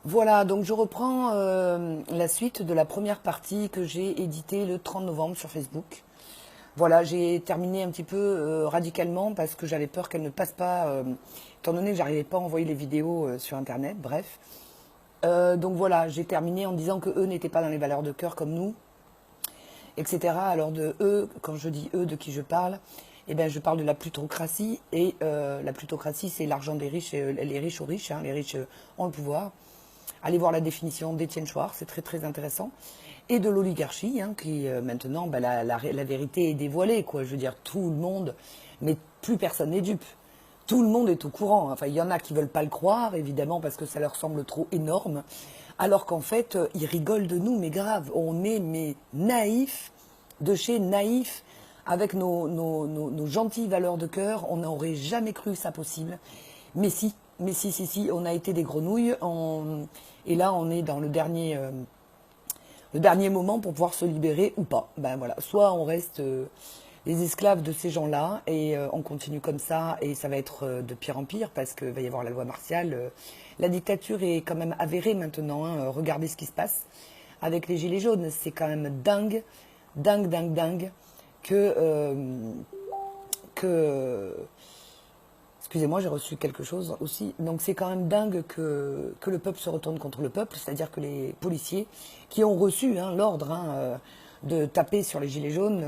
Voilà, donc je reprends la suite de la première partie que j'ai éditée le 30 novembre sur Facebook. Voilà, j'ai terminé un petit peu radicalement parce que j'avais peur qu'elle ne passe pas, étant donné que j'arrivais pas à envoyer les vidéos sur Internet, bref. Donc voilà, j'ai terminé en disant que eux n'étaient pas dans les valeurs de cœur comme nous, etc. Alors de eux, quand je dis eux, de qui je parle, eh ben je parle de la plutocratie et la plutocratie, c'est l'argent des riches, et, les riches aux riches, hein, les riches ont le pouvoir. Allez voir la définition d'Étienne Chouard, c'est très très intéressant. Et de l'oligarchie, hein, qui maintenant, ben, la vérité est dévoilée, quoi. Je veux dire, tout le monde, mais plus personne n'est dupe. Tout le monde est au courant. Enfin, il y en a qui veulent pas le croire, évidemment, parce que ça leur semble trop énorme. Alors qu'en fait, ils rigolent de nous, mais grave. On est mais naïfs, de chez naïfs, avec nos gentilles valeurs de cœur. On n'aurait jamais cru ça possible. Mais si, si, on a été des grenouilles. Et là, on est dans le dernier moment pour pouvoir se libérer ou pas. Ben voilà, soit on reste les esclaves de ces gens-là et on continue comme ça et ça va être de pire en pire parce qu'il va y avoir la loi martiale. La dictature est quand même avérée maintenant. Hein. Regardez ce qui se passe avec les gilets jaunes. C'est quand même dingue, dingue, dingue, dingue que excusez-moi, j'ai reçu quelque chose aussi. Donc c'est quand même dingue que le peuple se retourne contre le peuple, c'est-à-dire que les policiers qui ont reçu hein, l'ordre de taper sur les gilets jaunes,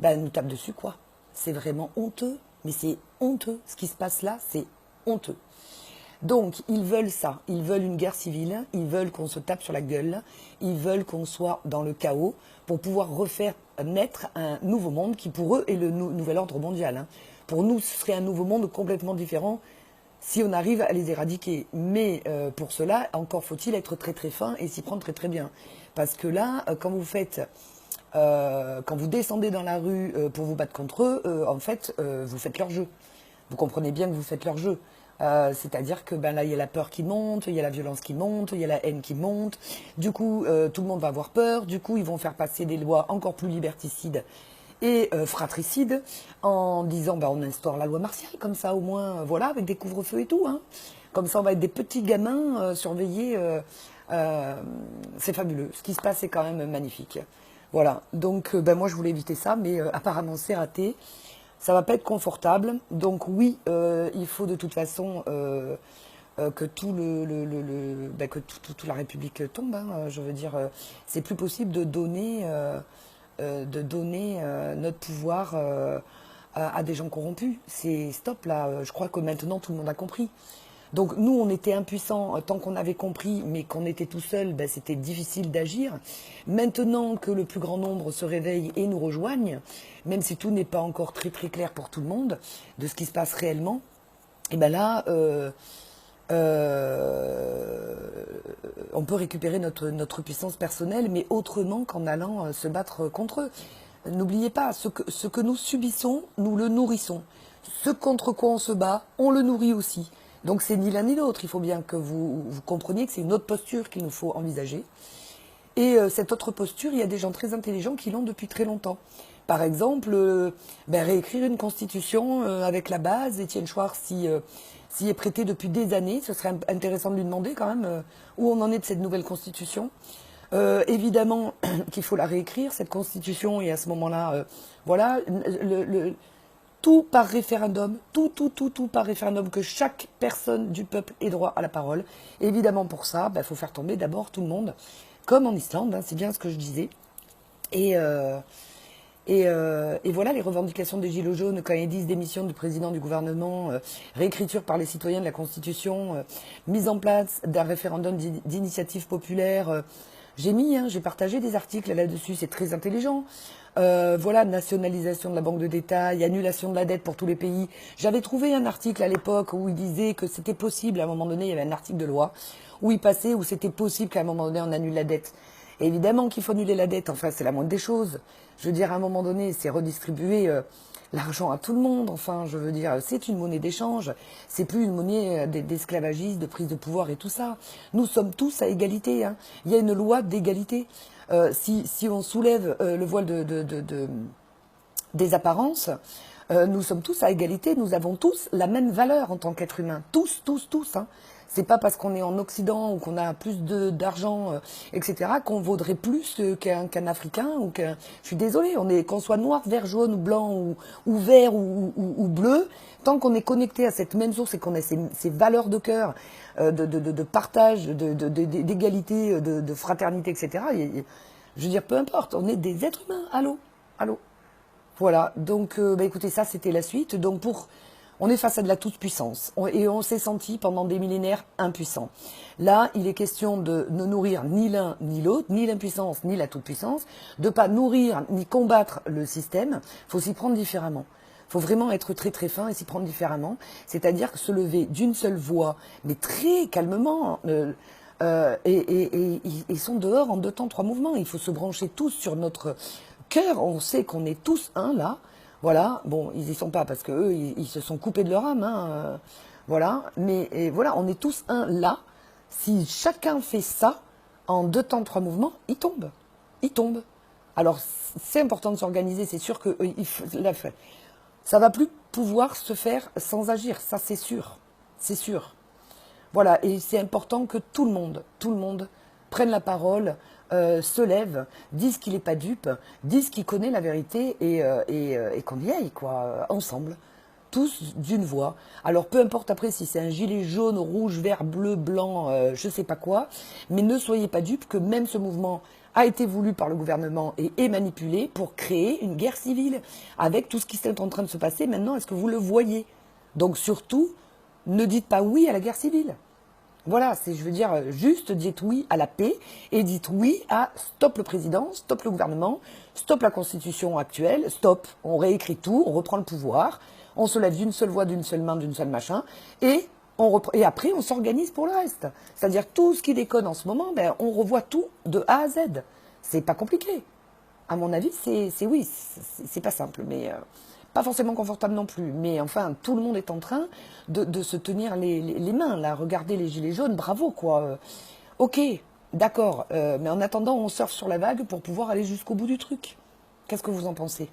nous tapent dessus, quoi. C'est vraiment honteux, mais c'est honteux. Ce qui se passe là, c'est honteux. Donc, ils veulent ça. Ils veulent une guerre civile. Ils veulent qu'on se tape sur la gueule. Ils veulent qu'on soit dans le chaos pour pouvoir refaire naître un nouveau monde qui, pour eux, est le nouvel ordre mondial. Hein. Pour nous, ce serait un nouveau monde complètement différent si on arrive à les éradiquer. Mais pour cela, encore faut-il être très très fin et s'y prendre très très bien. Parce que là, quand vous descendez dans la rue pour vous battre contre eux, en fait, vous faites leur jeu. Vous comprenez bien que vous faites leur jeu. C'est-à-dire que là, il y a la peur qui monte, il y a la violence qui monte, il y a la haine qui monte. Du coup, tout le monde va avoir peur. Du coup, ils vont faire passer des lois encore plus liberticides et fratricides en disant on instaure la loi martiale, comme ça au moins, voilà, avec des couvre-feux et tout. Hein. Comme ça, on va être des petits gamins surveillés. C'est fabuleux. Ce qui se passe est quand même magnifique. Voilà. Donc, moi, je voulais éviter ça, mais apparemment, c'est raté. Ça va pas être confortable. Donc oui, il faut de toute façon que toute la République tombe. Hein. Je veux dire, c'est plus possible de donner notre pouvoir à des gens corrompus. C'est stop là. Je crois que maintenant tout le monde a compris. Donc nous, on était impuissants tant qu'on avait compris, mais qu'on était tout seul, c'était difficile d'agir. Maintenant que le plus grand nombre se réveille et nous rejoigne, même si tout n'est pas encore très très clair pour tout le monde de ce qui se passe réellement, et là, on peut récupérer notre puissance personnelle, mais autrement qu'en allant se battre contre eux. N'oubliez pas, ce que nous subissons, nous le nourrissons. Ce contre quoi on se bat, on le nourrit aussi. Donc c'est ni l'un ni l'autre. Il faut bien que vous compreniez que c'est une autre posture qu'il nous faut envisager. Et cette autre posture, il y a des gens très intelligents qui l'ont depuis très longtemps. Par exemple, réécrire une constitution avec la base. Étienne Chouard s'y est prêté depuis des années. Ce serait intéressant de lui demander quand même où on en est de cette nouvelle constitution. Évidemment qu'il faut la réécrire, cette constitution, et à ce moment-là, voilà, tout par référendum, tout par référendum, que chaque personne du peuple ait droit à la parole. Et évidemment, pour ça, faut faire tomber d'abord tout le monde, comme en Islande, hein, c'est bien ce que je disais. Et voilà, les revendications des Gilets jaunes, quand ils disent démission du président du gouvernement, réécriture par les citoyens de la Constitution, mise en place d'un référendum d'initiative populaire. J'ai partagé des articles là-dessus, c'est très intelligent. Voilà, nationalisation de la banque de détail, annulation de la dette pour tous les pays. J'avais trouvé un article à l'époque où il disait que c'était possible, à un moment donné, il y avait un article de loi, où il passait, où c'était possible qu'à un moment donné, on annule la dette. Et évidemment qu'il faut annuler la dette, enfin, c'est la moindre des choses. Je veux dire, à un moment donné, c'est redistribuer l'argent à tout le monde. Enfin, je veux dire, c'est une monnaie d'échange. C'est plus une monnaie d'esclavagisme, de prise de pouvoir et tout ça. Nous sommes tous à égalité. Hein. Il y a une loi d'égalité. Si on soulève le voile des apparences, nous sommes tous à égalité. Nous avons tous la même valeur en tant qu'être humain. Tous. Hein. C'est pas parce qu'on est en Occident ou qu'on a plus d'argent, etc., qu'on vaudrait plus qu'un Africain ou qu'un. Je suis désolée, qu'on soit noir, vert, jaune ou blanc ou vert ou bleu, tant qu'on est connecté à cette même source et qu'on a ces valeurs de cœur, de partage, d'égalité, de fraternité, etc. Je veux dire, peu importe, on est des êtres humains. Allô, allô. Voilà, donc écoutez, ça c'était la suite. Donc on est face à de la toute-puissance et on s'est senti pendant des millénaires impuissants. Là, il est question de ne nourrir ni l'un ni l'autre, ni l'impuissance ni la toute-puissance, de pas nourrir ni combattre le système. Il faut s'y prendre différemment. Il faut vraiment être très très fin et s'y prendre différemment. C'est-à-dire que se lever d'une seule voix, mais très calmement. Ils sont dehors en 2 temps, 3 mouvements. Il faut se brancher tous sur notre cœur. On sait qu'on est tous un là. Voilà. Bon, ils y sont pas parce que eux, ils se sont coupés de leur âme. Voilà. Mais voilà, on est tous un là. Si chacun fait ça en 2 temps, 3 mouvements, il tombe. Il tombe. Alors, c'est important de s'organiser. C'est sûr que ça va plus pouvoir se faire sans agir. Ça, c'est sûr. C'est sûr. Voilà, et c'est important que tout le monde prenne la parole, se lève, dise qu'il n'est pas dupe, dise qu'il connaît la vérité et qu'on y aille, quoi, ensemble, tous d'une voix. Alors peu importe après si c'est un gilet jaune, rouge, vert, bleu, blanc, je sais pas quoi, mais ne soyez pas dupes que même ce mouvement a été voulu par le gouvernement et est manipulé pour créer une guerre civile avec tout ce qui est en train de se passer maintenant. Est-ce que vous le voyez? Donc surtout, ne dites pas oui à la guerre civile. Voilà, je veux dire, juste dites oui à la paix et dites oui à stop le président, stop le gouvernement, stop la constitution actuelle, stop, on réécrit tout, on reprend le pouvoir, on se lève d'une seule voix, d'une seule main, d'une seule machin, et après on s'organise pour le reste. C'est-à-dire tout ce qui déconne en ce moment, on revoit tout de A à Z. C'est pas compliqué. À mon avis, c'est pas simple, mais pas forcément confortable non plus. Mais enfin, tout le monde est en train de se tenir les mains, là. Regardez les gilets jaunes, bravo, quoi. Ok, d'accord, mais en attendant, on surfe sur la vague pour pouvoir aller jusqu'au bout du truc. Qu'est-ce que vous en pensez ?